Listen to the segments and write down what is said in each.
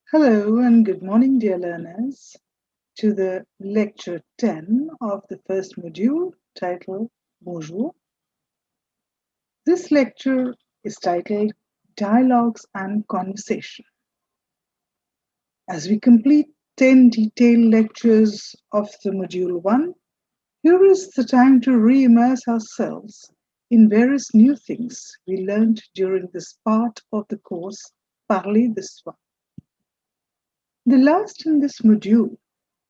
Hello and good morning, dear learners, to the lecture 10 of the first module titled Bonjour. This lecture is titled Dialogues and Conversation. As we complete 10 detailed lectures of the module 1, here is the time to re-immerse ourselves in various new things we learned during this part of the course Parler de Soi. The last in this module,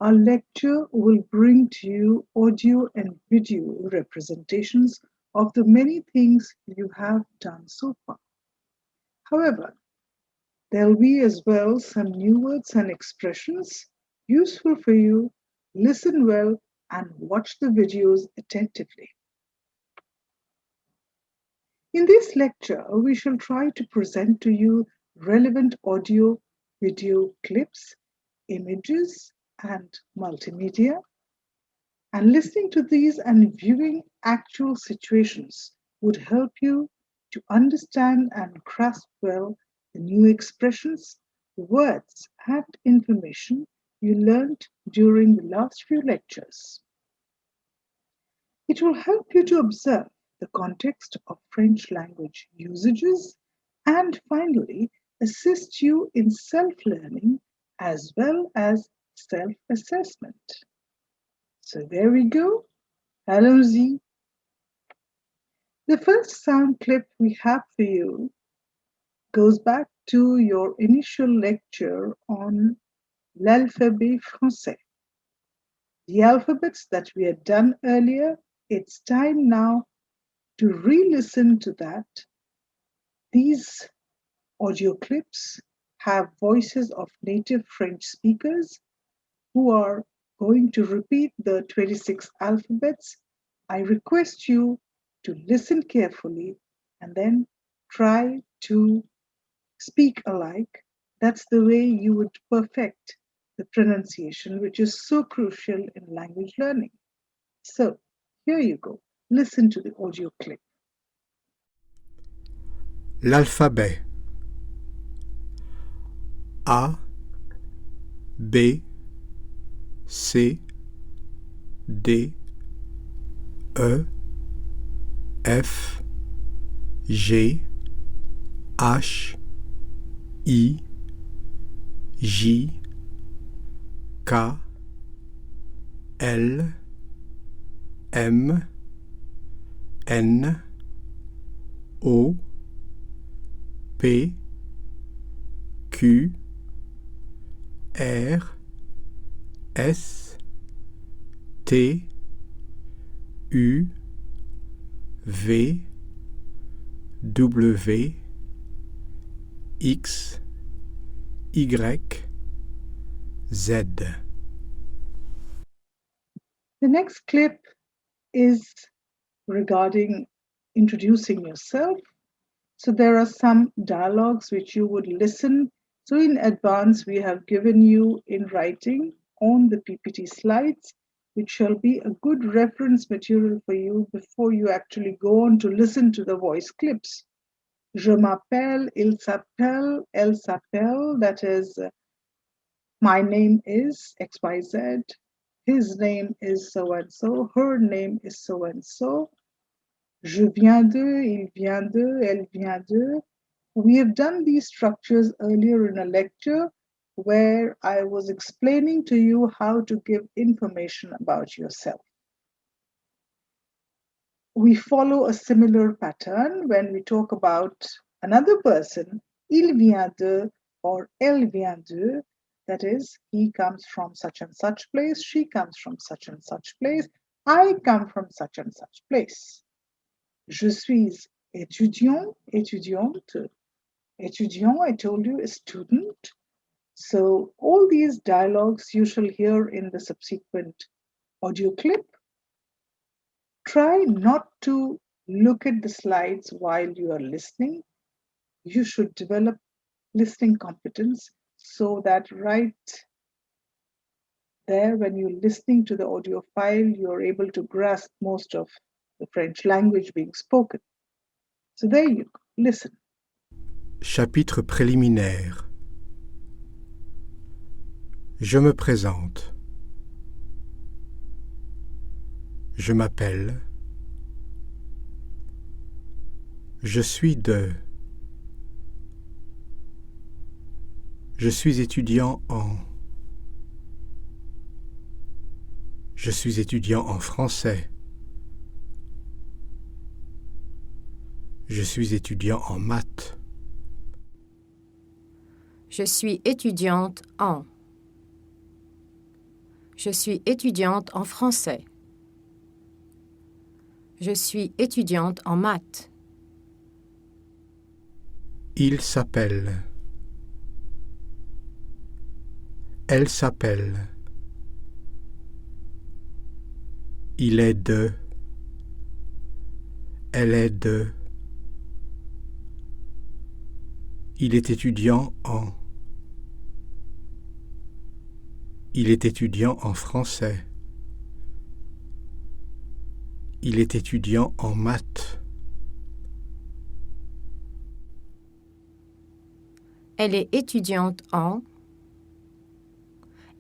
our lecture will bring to you audio and video representations of the many things you have done so far. However, there'll be as well some new words and expressions useful for you. Listen well and watch the videos attentively. In this lecture, we shall try to present to you relevant audio, video clips, images, and multimedia. And listening to these and viewing actual situations would help you to understand and grasp well the new expressions, words, and information you learned during the last few lectures. It will help you to observe the context of French language usages and finally assist you in self-learning as well as self-assessment. So there we go. Allons-y. The first sound clip we have for you goes back to your initial lecture on l'alphabet français. The alphabets that we had done earlier, it's time now to re-listen to that. These audio clips have voices of native French speakers who are going to repeat the 26 alphabets. I request you to listen carefully and then try to speak alike. That's the way you would perfect the pronunciation, which is so crucial in language learning. So here you go. Listen to the audio clip. L'alphabet. A, B, C, D, E, F, G, H, I, J, K, L, M, N, O, P, Q, R, S, T, U, V, W, X, Y, Z. The next clip is regarding introducing yourself. So there are some dialogues which you would listen. So in advance, we have given you in writing on the PPT slides, which shall be a good reference material for you before you actually go on to listen to the voice clips. Je m'appelle, il s'appelle, elle s'appelle, that is, my name is XYZ, his name is so-and-so, her name is so-and-so. Je viens de, il vient de, elle vient de. We have done these structures earlier in a lecture where I was explaining to you how to give information about yourself. We follow a similar pattern when we talk about another person, il vient de or elle vient de, that is, he comes from such and such place, she comes from such and such place, I come from such and such place. Je suis étudiant, étudiante. Étudiant, I told you, a student. So all these dialogues you shall hear in the subsequent audio clip. Try not to look at the slides while you are listening. You should develop listening competence so that right there, when you're listening to the audio file, you're able to grasp most of the French language being spoken. So there you go. Listen. Chapitre préliminaire. Je me présente. Je m'appelle. Je suis de. Je suis étudiant en. Je suis étudiant en français. Je suis étudiant en maths. Je suis étudiante en. Je suis étudiante en français. Je suis étudiante en maths. Il s'appelle. Elle s'appelle. Il est de. Elle est de. Il est étudiant en. Il est étudiant en français. Il est étudiant en maths. Elle est étudiante en.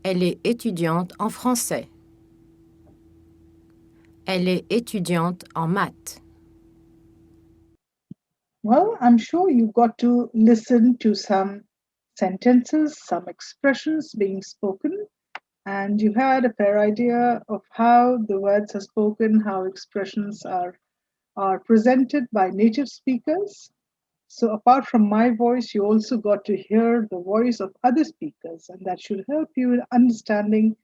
Elle est étudiante en français. Elle est étudiante en maths. Well, I'm sure you got to listen to some sentences, some expressions being spoken, and you had a fair idea of how the words are spoken, how expressions are presented by native speakers. So apart from my voice, you also got to hear the voice of other speakers, and that should help you in understanding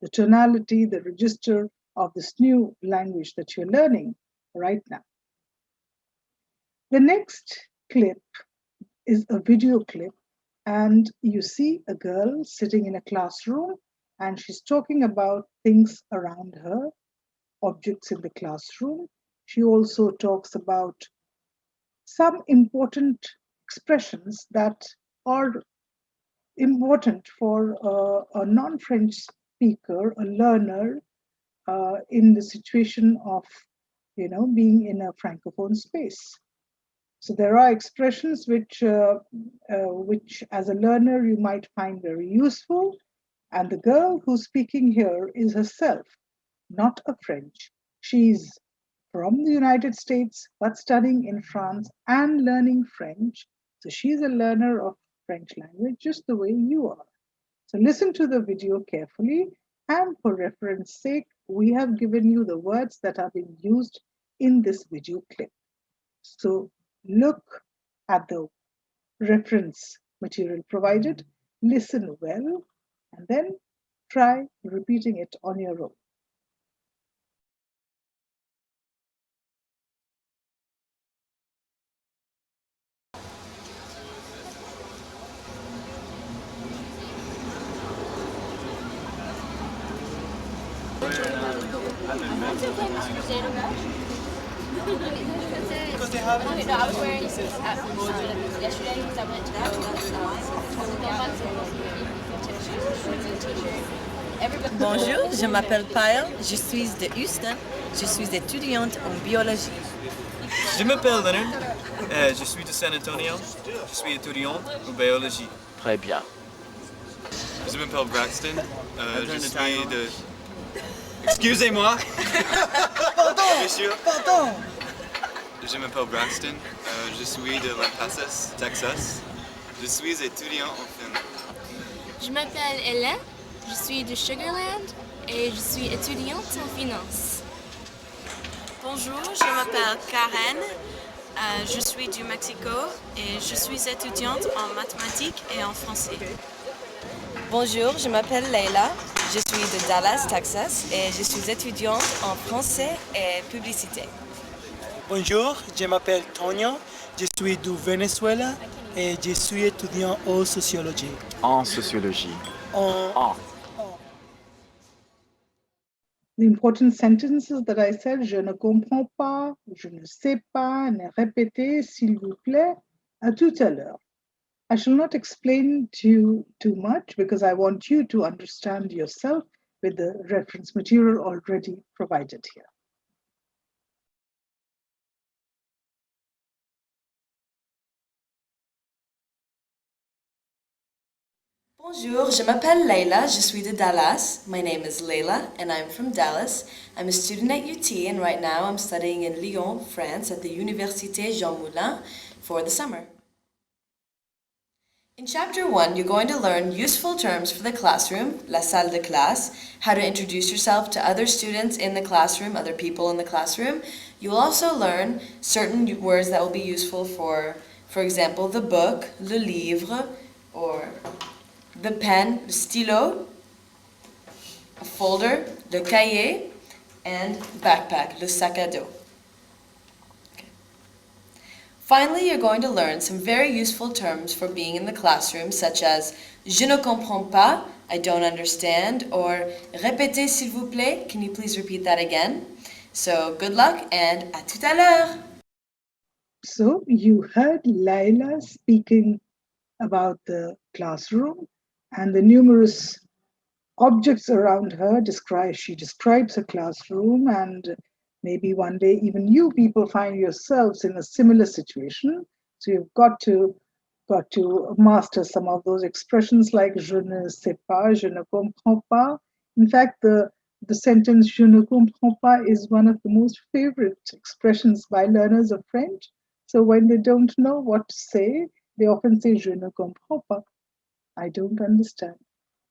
the tonality, the register of this new language that you're learning right now. The next clip is a video clip, and you see a girl sitting in a classroom, and she's talking about things around her, objects in the classroom. She also talks about some important expressions that are important for a non-French speaker, a learner, in the situation of, being in a francophone space. So there are expressions which as a learner you might find very useful, and the girl who's speaking here is herself not a French. She's from the United States, but studying in France and learning French. So she's a learner of French language just the way you are. So listen to the video carefully, and for reference sake, we have given you the words that are being used in this video clip. So look at the reference material provided, listen well, and then try repeating it on your own. Bonjour, je m'appelle Pyle, je suis de Houston, je suis étudiante en biologie. Je m'appelle Leonard, je suis de San Antonio, je suis étudiant en biologie. Très bien. Je m'appelle Braxton, je suis de... Excusez-moi. Pardon, Monsieur. pardon. Je m'appelle Braxton, je suis de La Paz, Texas. Je suis étudiant en film. Je m'appelle Hélène, je suis de Sugarland et je suis étudiante en finance. Bonjour, je m'appelle Karen, je suis du Mexico et je suis étudiante en mathématiques et en français. Bonjour, je m'appelle Leila, je suis de Dallas, Texas et je suis étudiante en français et publicité. Bonjour, je m'appelle Tonio, je suis du Venezuela et je suis étudiant en sociologie. En sociologie. En. The important sentences that I said, je ne comprends pas, je ne sais pas, ne répétez, s'il vous plaît, à tout à l'heure. I shall not explain to you too much because I want you to understand yourself with the reference material already provided here. Bonjour, je m'appelle Leila, je suis de Dallas. My name is Leila and I'm from Dallas. I'm a student at UT and right now I'm studying in Lyon, France at the Université Jean Moulin for the summer. In Chapter 1, you're going to learn useful terms for the classroom, la salle de classe, how to introduce yourself to other students in the classroom, other people in the classroom. You'll also learn certain words that will be useful for example, the book, le livre, or the pen, le stylo, a folder, le cahier, and backpack, le sac à dos. Finally, you're going to learn some very useful terms for being in the classroom, such as je ne comprends pas, I don't understand, or répétez s'il vous plaît, can you please repeat that again? So good luck and à tout à l'heure! So you heard Laila speaking about the classroom and the numerous objects around her. She describes her classroom, and maybe one day even you people find yourselves in a similar situation. So you've got to master some of those expressions like je ne sais pas, je ne comprends pas. In fact, the sentence je ne comprends pas is one of the most favorite expressions by learners of French. So when they don't know what to say, they often say je ne comprends pas. I don't understand.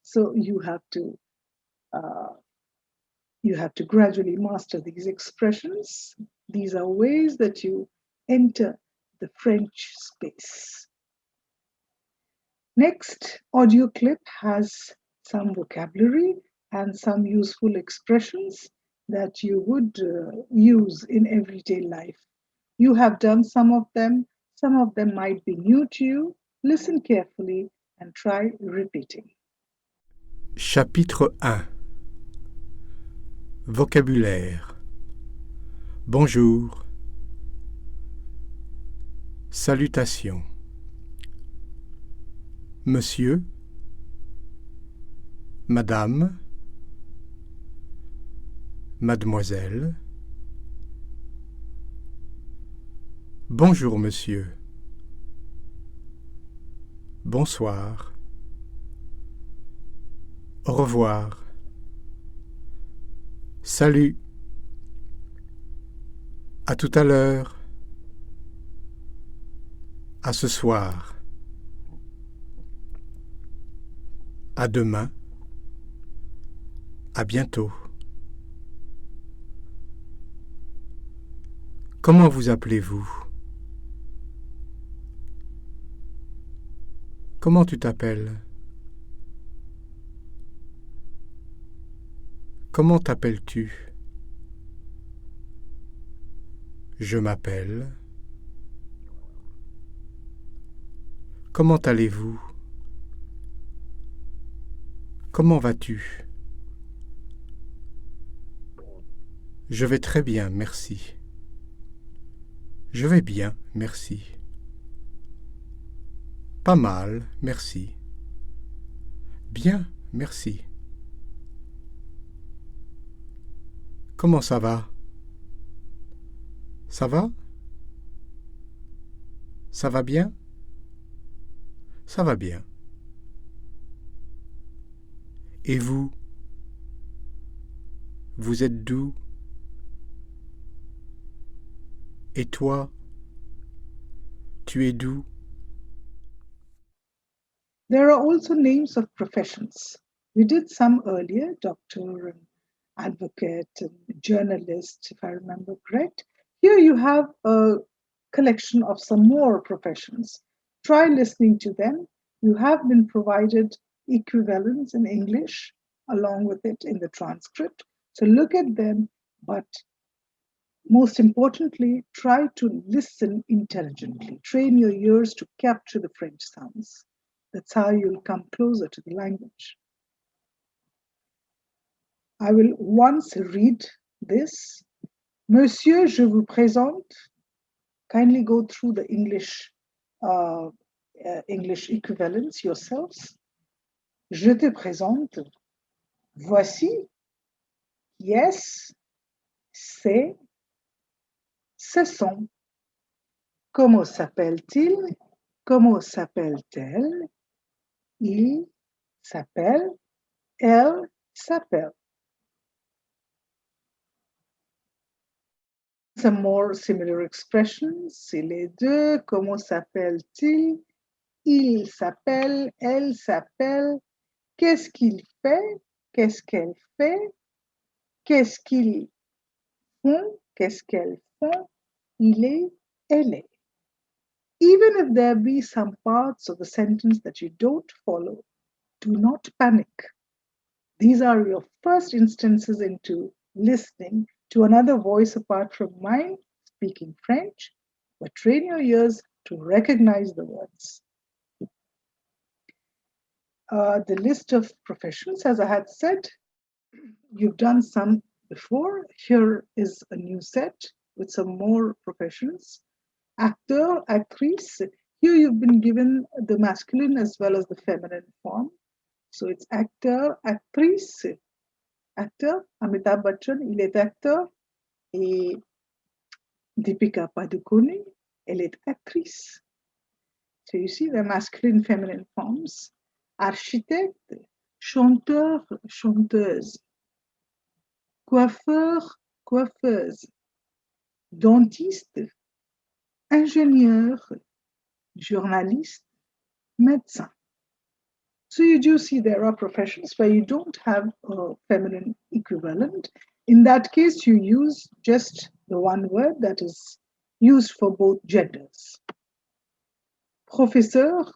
So you have to gradually master these expressions. These are ways that you enter the French space. Next audio clip has some vocabulary and some useful expressions that you would use in everyday life. You have done some of them might be new to you. Listen carefully and try repeating. Chapitre 1. Vocabulaire. Bonjour. Salutations. Monsieur. Madame. Mademoiselle. Bonjour monsieur. Bonsoir. Au revoir. Salut. À tout à l'heure. À ce soir. À demain. À bientôt. Comment vous appelez-vous? Comment tu t'appelles? Comment t'appelles-tu? Je m'appelle. Comment allez-vous? Comment vas-tu? Je vais très bien, merci. Je vais bien, merci. Pas mal, merci. Bien, merci. Comment ça va? Ça va? Ça va bien? Ça va bien. Et vous? Vous êtes d'où? Et toi? Tu es d'où? There are also names of professions. We did some earlier, doctor and advocate and journalist, if I remember correct. Here you have a collection of some more professions. Try listening to them. You have been provided equivalents in English along with it in the transcript. So look at them, but most importantly, try to listen intelligently. Train your ears to capture the French sounds. That's how you'll come closer to the language. I will once read this. Monsieur, je vous présente. Kindly go through the English equivalents yourselves. Je te présente. Voici. Yes. C'est. Ce sont. Comment s'appelle-t-il? Comment s'appelle-t-elle? Il. s'appelle, elle s'appelle. Some more similar expressions. C'est les deux. Comment s'appelle-t-il? Il s'appelle, elle s'appelle. Qu'est-ce qu'il fait? Qu'est-ce qu'elle fait? Qu'est-ce qu'ils font? Qu'est-ce qu'elles font? Il est, elle est. Even if there be some parts of the sentence that you don't follow, do not panic. These are your first instances into listening to another voice apart from mine speaking French, but train your ears to recognize the words. The list of professions, as I had said, you've done some before. Here is a new set with some more professions. Actor, actrice. Here you've been given the masculine as well as the feminine form. So it's acteur, actrice. Acteur, Amitabh Bachchan, il est acteur. Et Deepika Padukone, elle est actrice. So you see the masculine, feminine forms. Architecte, chanteur, chanteuse. Coiffeur, coiffeuse. Dentiste, ingénieur, journaliste, médecin. So you do see there are professions where you don't have a feminine equivalent. In that case, you use just the one word that is used for both genders. Professeur,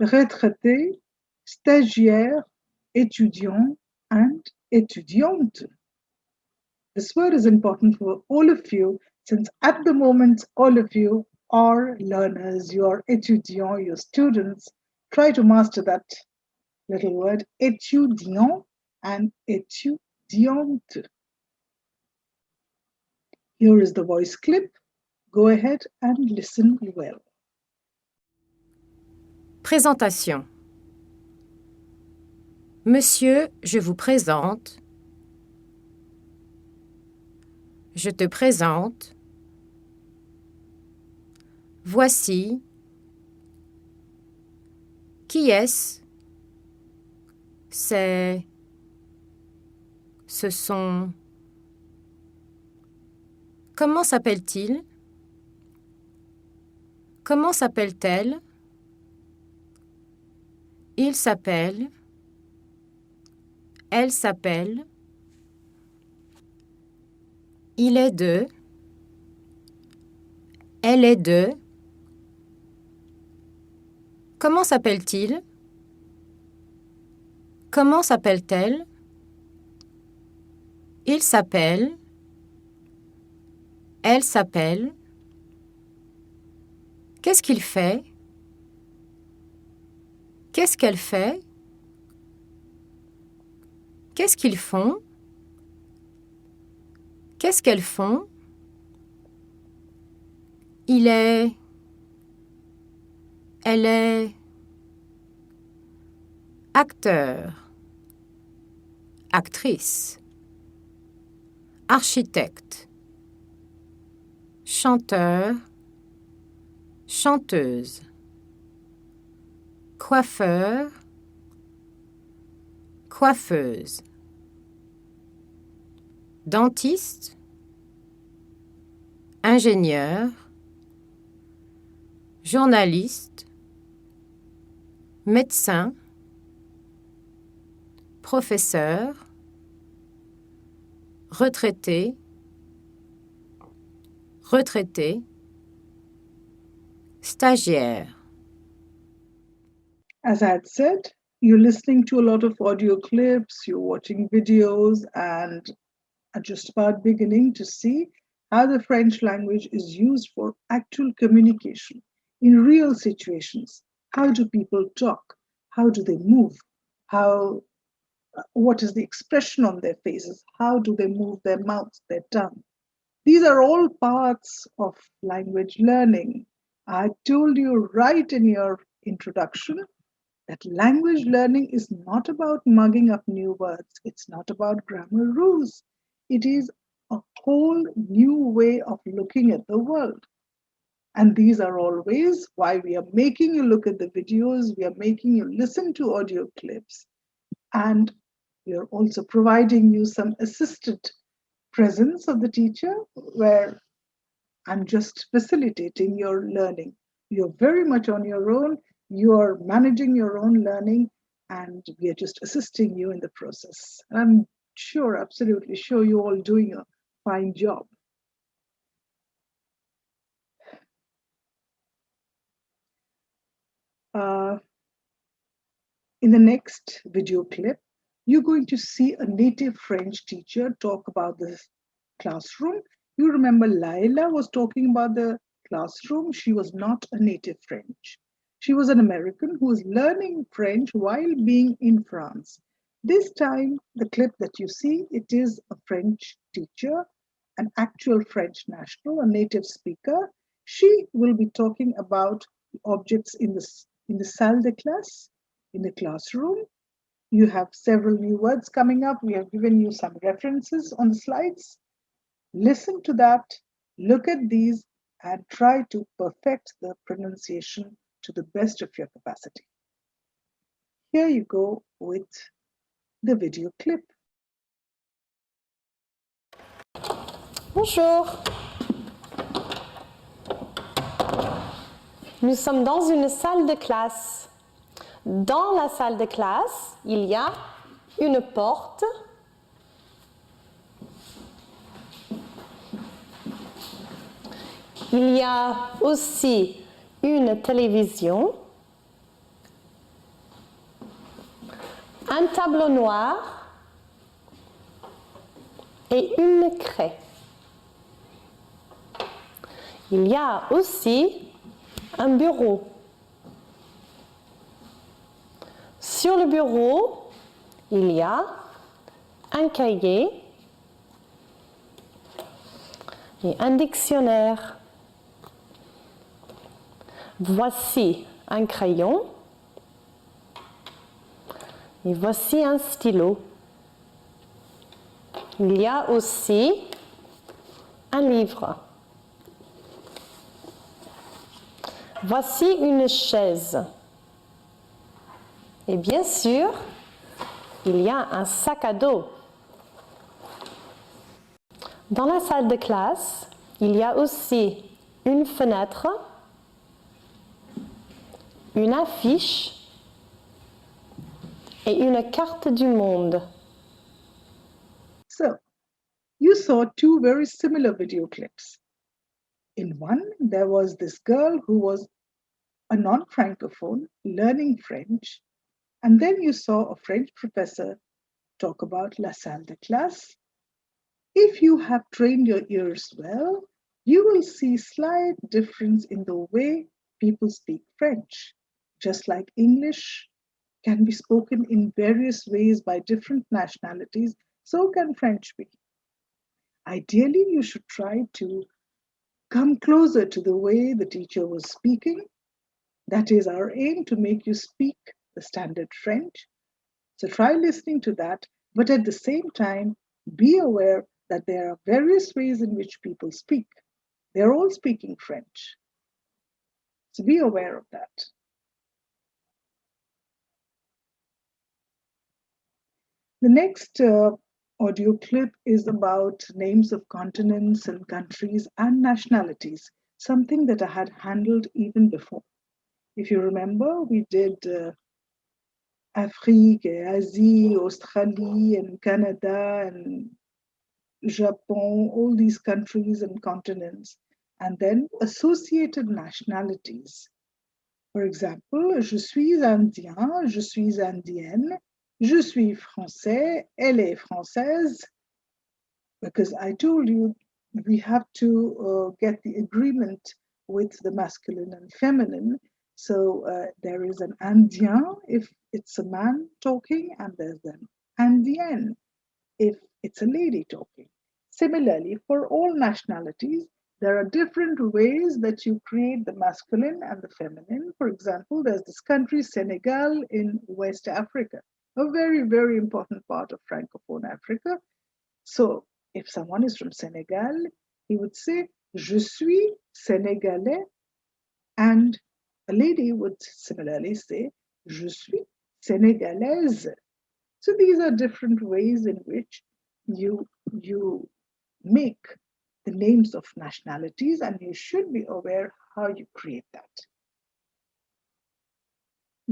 retraité, stagiaire, étudiant, and étudiante. This word is important for all of you, since at the moment, all of you are learners, you are étudiants, you're students. Try to master that little word, étudiant and étudiante. Here is the voice clip. Go ahead and listen well. Présentation. Monsieur, je vous présente. Je te présente. Voici. Qui est-ce? C'est. Ce sont. Comment s'appelle-t-il? Comment s'appelle-t-elle? Il s'appelle. Elle s'appelle. Il est de. Elle est de. Comment s'appelle-t-il? Comment s'appelle-t-elle? Il s'appelle. Elle s'appelle. Qu'est-ce qu'il fait? Qu'est-ce qu'elle fait? Qu'est-ce qu'ils font? Qu'est-ce qu'elles font? Il est. Elle est. Acteur. Actrice. Architecte. Chanteur. Chanteuse. Coiffeur. Coiffeuse. Dentiste. Ingénieur. Journaliste. Médecin. Professeur. Retraité. Retraité. Stagiaire. As I had said, you're listening to a lot of audio clips, you're watching videos, and are just about beginning to see how the French language is used for actual communication in real situations. How do people talk? How do they move? What is the expression on their faces? How do they move their mouths, their tongue? These are all parts of language learning. I told you right in your introduction that language learning is not about mugging up new words. It's not about grammar rules. It is a whole new way of looking at the world. And these are all ways why we are making you look at the videos, we are making you listen to audio clips. And we are also providing you some assisted presence of the teacher where I'm just facilitating your learning. You're very much on your own. You're managing your own learning, and we are just assisting you in the process. I'm sure, absolutely sure, you're all doing a fine job. In the next video clip, you're going to see a native French teacher talk about the classroom. You remember Laila was talking about the classroom. She was not a native French. She was an American who was learning French while being in France. This time, the clip that you see, it is a French teacher, an actual French national, a native speaker. She will be talking about objects in the salle de classe, in the classroom. You have several new words coming up. We have given you some references on the slides. Listen to that, look at these, and try to perfect the pronunciation to the best of your capacity. Here you go with the video clip. Bonjour. Nous sommes dans une salle de classe. Dans la salle de classe, il y a une porte, il y a aussi une télévision, un tableau noir et une craie. Il y a aussi un bureau. Sur le bureau, il y a un cahier et un dictionnaire. Voici un crayon et voici un stylo. Il y a aussi un livre. Voici une chaise. Et bien sûr, il y a un sac à dos. Dans la salle de classe, il y a aussi une fenêtre, une affiche et une carte du monde. So, you saw two very similar video clips. In one, there was this girl who was a non-francophone learning French. And then you saw a French professor talk about la salle de classe. If you have trained your ears well, you will see slight difference in the way people speak French. Just like English can be spoken in various ways by different nationalities, so can French be. Ideally, you should try to come closer to the way the teacher was speaking. That is our aim, to make you speak the standard French. So try listening to that, but at the same time, be aware that there are various ways in which people speak. They're all speaking French. So be aware of that. The next audio clip is about names of continents and countries and nationalities, something that I had handled even before. If you remember, we did Afrique, Asie, Australie, and Canada, and Japan, all these countries and continents, and then associated nationalities. For example, je suis indien, je suis indienne, je suis français, elle est française, because I told you we have to get the agreement with the masculine and feminine. So there is an indien if it's a man talking, and there's an indienne if it's a lady talking. Similarly, for all nationalities, there are different ways that you create the masculine and the feminine. For example, there's this country, Senegal, in West Africa, a very, very important part of Francophone Africa. So if someone is from Senegal, he would say, je suis sénégalais, and a lady would similarly say, je suis sénégalaise. So these are different ways in which you make the names of nationalities, and you should be aware how you create that.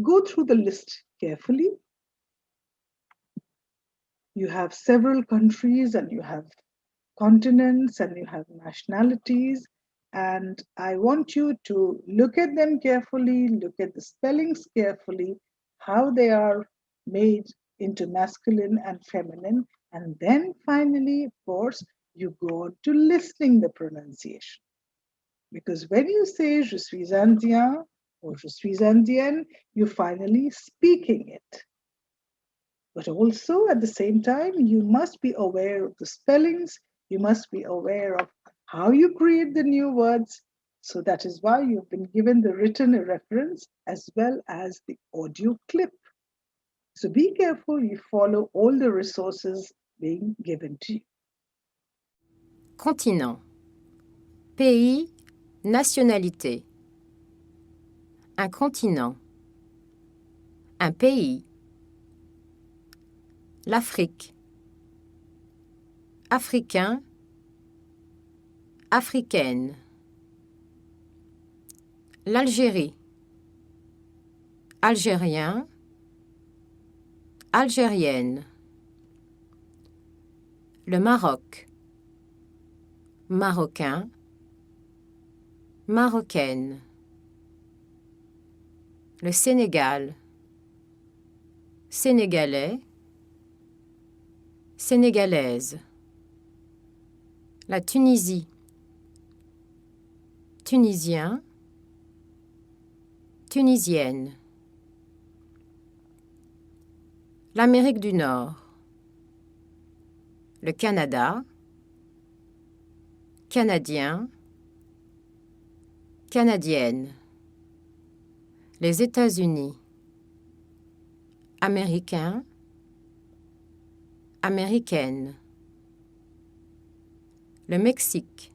Go through the list carefully. You have several countries, and you have continents, and you have nationalities, and I want you to look at them carefully, look at the spellings carefully, how they are made into masculine and feminine, and then finally, of course, you go on to listening the pronunciation. Because when you say je suis indien or je suis indienne, you're finally speaking it. But also at the same time, you must be aware of the spellings, you must be aware of how you create the new words. So that is why you've been given the written reference as well as the audio clip. So be careful, you follow all the resources being given to you. Continent. Pays, nationalité. Un continent. Un pays. L'Afrique. Africain. Africaine. L'Algérie. Algérien. Algérienne. Le Maroc. Marocain. Marocaine. Le Sénégal. Sénégalais. Sénégalaise. La Tunisie. Tunisien. Tunisienne. L'Amérique du Nord. Le Canada. Canadien. Canadienne. Les États-Unis. Américain. Américaine. Le Mexique.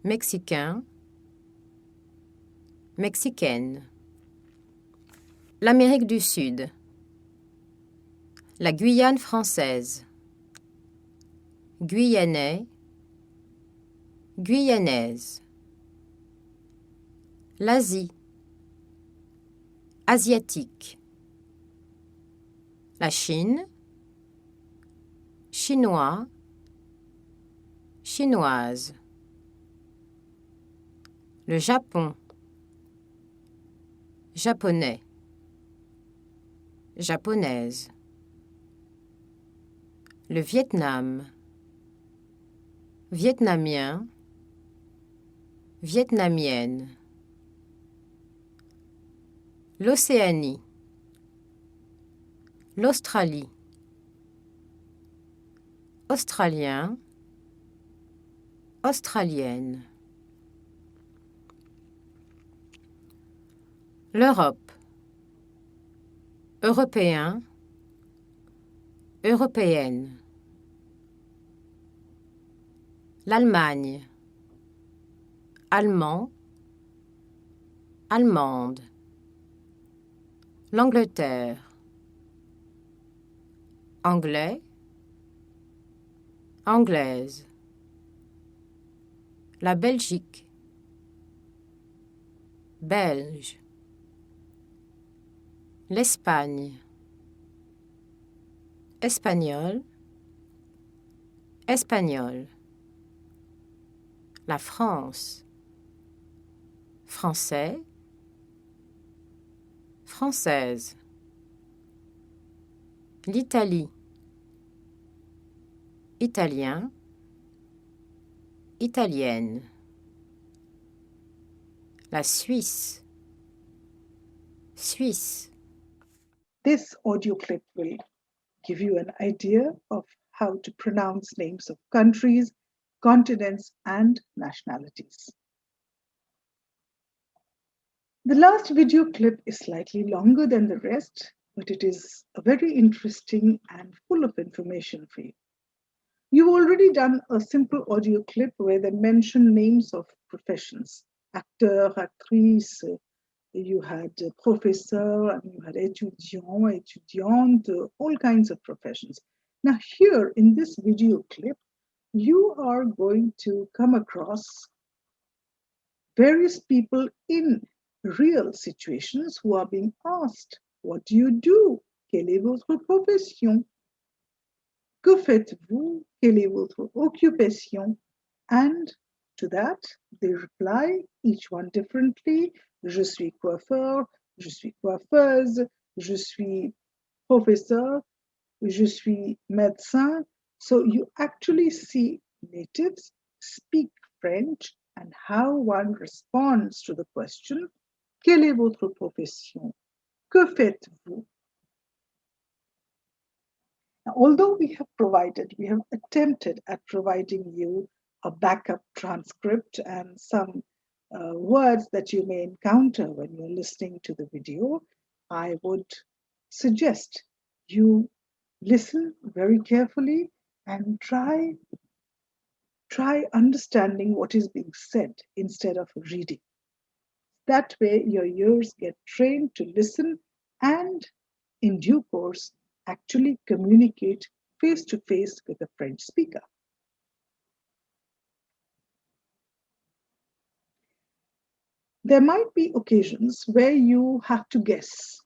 Mexicain. Mexicaine. L'Amérique du Sud. La Guyane française. Guyanais. Guyanaise. L'Asie. Asiatique. La Chine. Chinois. Chinoise. Le Japon. Japonais. Japonaise. Le Vietnam. Vietnamien. Vietnamienne. L'Océanie. L'Australie. Australien. Australienne. L'Europe. Européen. Européenne. L'Allemagne. Allemand. Allemande. L'Angleterre. Anglais. Anglaise. La Belgique. Belge. L'Espagne. Espagnol. Espagnol. La France. Français. Française. L'Italie. Italien. Italienne. La Suisse. Suisse. This audio clip will give you an idea of how to pronounce names of countries, continents, and nationalities. The last video clip is slightly longer than the rest, but it is very interesting and full of information for you. You've already done a simple audio clip where they mention names of professions, acteur, actrice, you had professeur, and you had étudiant, étudiante, all kinds of professions. Now here in this video clip, you are going to come across various people in real situations who are being asked, what do you do? Quelle est votre profession? Que faites-vous? Quelle est votre occupation? And to that, they reply, each one differently. Je suis coiffeur, je suis coiffeuse, je suis professeur, je suis médecin. So you actually see natives speak French and how one responds to the question, quelle est votre profession? Que faites-vous? Now, although we have attempted at providing you a backup transcript and some words that you may encounter when you're listening to the video, I would suggest you listen very carefully and try understanding what is being said instead of reading. That way, your ears get trained to listen and, in due course, actually communicate face to face with a French speaker. There might be occasions where you have to guess.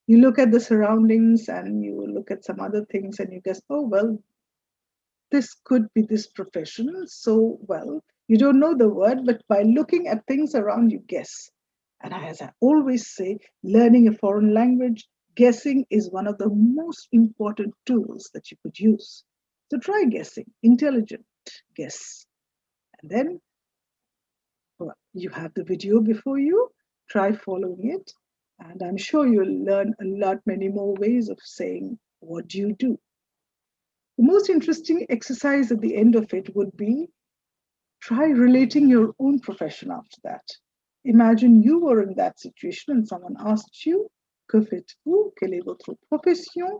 You look at the surroundings and you look at some other things and you guess, oh, well, this could be this profession. So, well, you don't know the word, but by looking at things around, you guess. And as I always say, learning a foreign language, guessing is one of the most important tools that you could use. So try guessing, intelligent guess. And then well, you have the video before you, try following it. And I'm sure you'll learn many more ways of saying, what do you do? The most interesting exercise at the end of it would be try relating your own profession after that. Imagine you were in that situation and someone asked you, que faites-vous? Quelle est votre profession?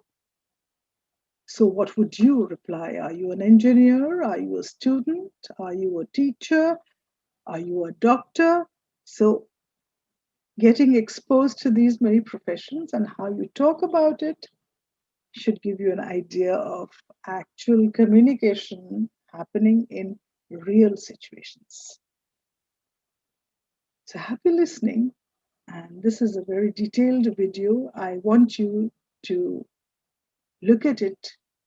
So what would you reply? Are you an engineer? Are you a student? Are you a teacher? Are you a doctor? So getting exposed to these many professions and how you talk about it should give you an idea of actual communication happening in real situations. So happy listening. And this is a very detailed video. I want you to look at it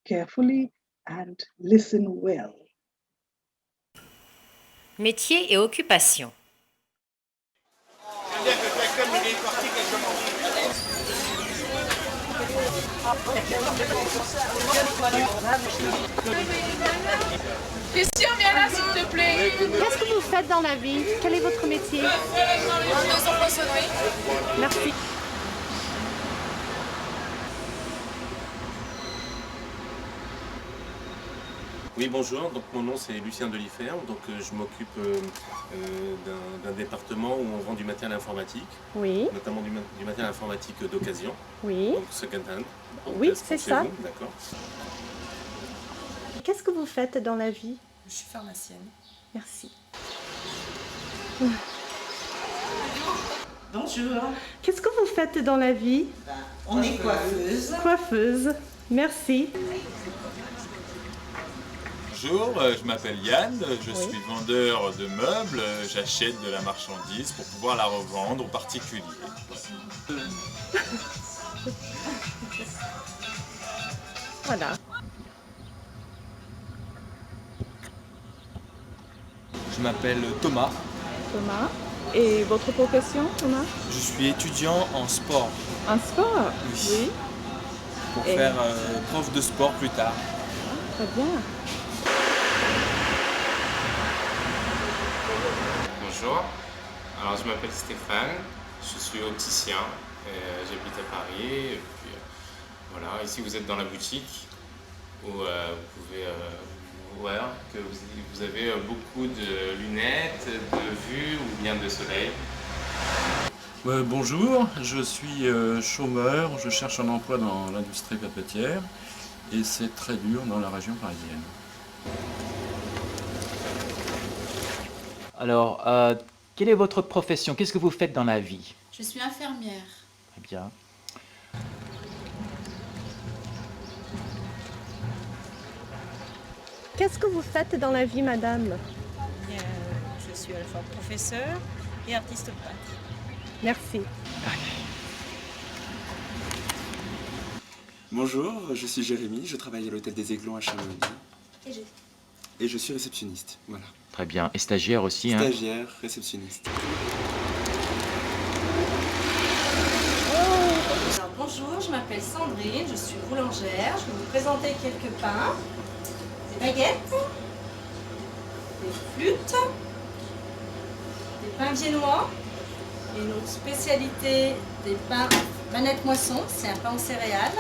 carefully and listen well. Métier et occupation. Christian, viens là s'il te plaît. Qu'est-ce que vous faites dans la vie? Quel est votre métier? Vendeuse en poissonnerie. Merci. Oui, bonjour, donc mon nom c'est Lucien Delifer, donc je m'occupe d'un département où on vend du matériel informatique, Oui, notamment du matériel informatique d'occasion, oui, donc second hand. oui, Est-ce c'est que ça. vous, d'accord. Qu'est-ce que vous faites dans la vie? Je suis pharmacienne. Merci. Bonjour, Qu'est-ce que vous faites dans la vie? on est coiffeuse. Coiffeuse. Merci. Bonjour, je m'appelle Yann, je suis vendeur de meubles, j'achète de la marchandise pour pouvoir la revendre aux particuliers. Voilà. Je m'appelle Thomas. Thomas. Et votre profession, Thomas? Je suis étudiant en sport. En sport? Oui. Pour faire prof de sport plus tard. Ah, très bien. Bonjour, alors je m'appelle Stéphane, je suis opticien, j'habite à Paris, et puis voilà, ici vous êtes dans la boutique où vous pouvez voir que vous avez beaucoup de lunettes, de vue ou bien de soleil. Bonjour, je suis chômeur, je cherche un emploi dans l'industrie papetière et c'est très dur dans la région parisienne. Alors, quelle est votre profession? Qu'est-ce que vous faites dans la vie? Je suis infirmière. Très bien. Qu'est-ce que vous faites dans la vie, madame? Je suis à la fois professeur et artiste peintre. Merci. Bonjour, je suis Jérémy, je travaille à l'hôtel des Aiglons à Chamonix. Et je suis réceptionniste, voilà. Très bien. Et stagiaire aussi, hein? Stagiaire, réceptionniste. Alors, bonjour, je m'appelle Sandrine, je suis boulangère. Je vais vous présenter quelques pains, des baguettes, des flûtes, des pains viennois et notre spécialité des pains manette moisson, c'est un pain aux céréales.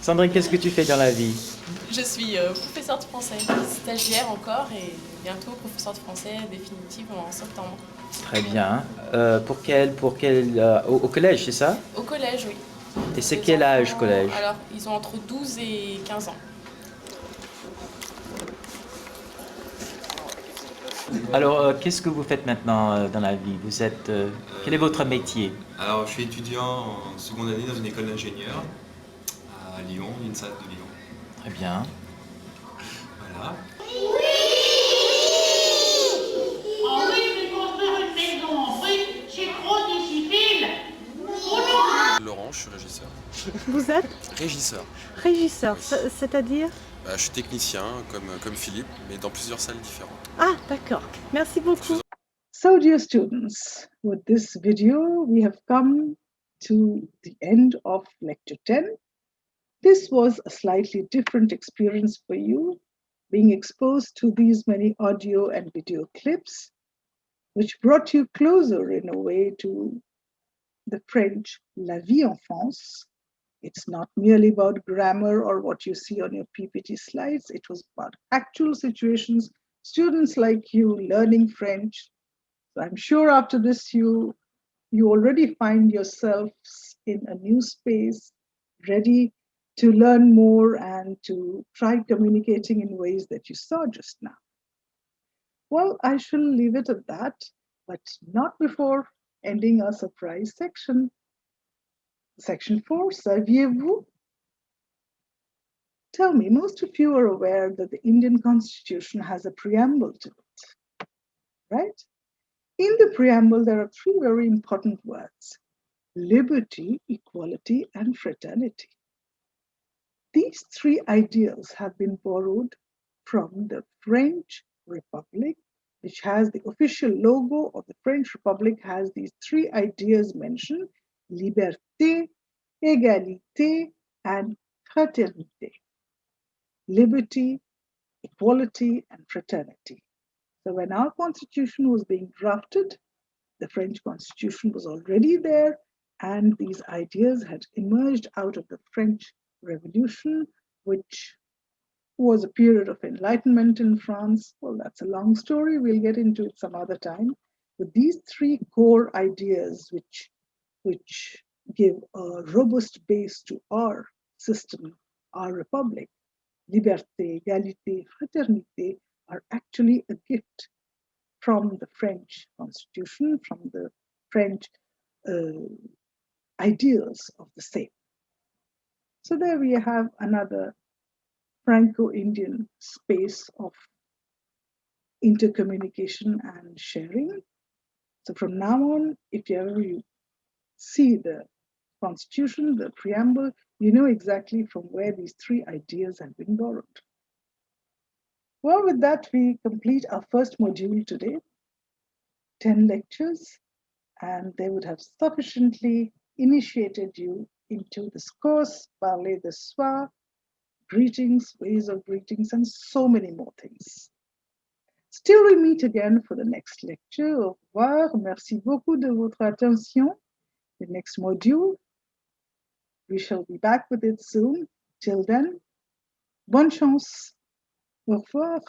Sandrine, qu'est-ce que tu fais dans la vie? Je suis professeure de français, stagiaire encore et bientôt professeure de français définitive en septembre. Très bien. Pour quel au collège, c'est ça? Au collège, oui. Et c'est quel âge, collège? Alors, ils ont entre 12 et 15 ans. Alors, qu'est-ce que vous faites maintenant dans la vie? Vous êtes, quel est votre métier? Alors, je suis étudiant en seconde année dans une école d'ingénieur à Lyon, l'INSA de Lyon. Très bien. Voilà. Laurent, je suis régisseur. Vous êtes Régisseur. régisseur, c'est-à-dire? Je suis technicien, comme Philippe, mais dans plusieurs salles différentes. Ah, d'accord. Merci beaucoup. So, dear students, with this video, we have come to the end of lecture 10. This was a slightly different experience for you, being exposed to these many audio and video clips, which brought you closer in a way to the French La vie en France. It's not merely about grammar or what you see on your PPT slides. It was about actual situations, students like you learning French. So I'm sure after this, you already find yourselves in a new space, ready to learn more and to try communicating in ways that you saw just now. Well, I shall leave it at that, but not before ending our surprise section. Section 4, saviez-vous? Tell me, most of you are aware that the Indian Constitution has a preamble to it, right? In the preamble, there are three very important words: liberty, equality, and fraternity. These three ideals have been borrowed from the French Republic, which has the official logo of the French Republic, has these three ideas mentioned: liberté, égalité, and fraternité. Liberty, equality, and fraternity. So when our constitution was being drafted, the French constitution was already there, and these ideas had emerged out of the French Revolution, which was a period of enlightenment in France. Well, that's a long story. We'll get into it some other time. But these three core ideas, which give a robust base to our system, our republic, liberté, égalité, fraternité, are actually a gift from the French Constitution, from the French ideals of the same. So there we have another Franco-Indian space of intercommunication and sharing. So from now on, if you ever see the Constitution, the preamble, you know exactly from where these three ideas have been borrowed. Well, with that, we complete our first module today, 10 lectures, and they would have sufficiently initiated you into this course, parler de soi, greetings, ways of greetings, and so many more things. Still, we meet again for the next lecture. Au revoir. Merci beaucoup de votre attention. The next module, we shall be back with it soon. Till then, bonne chance. Au revoir.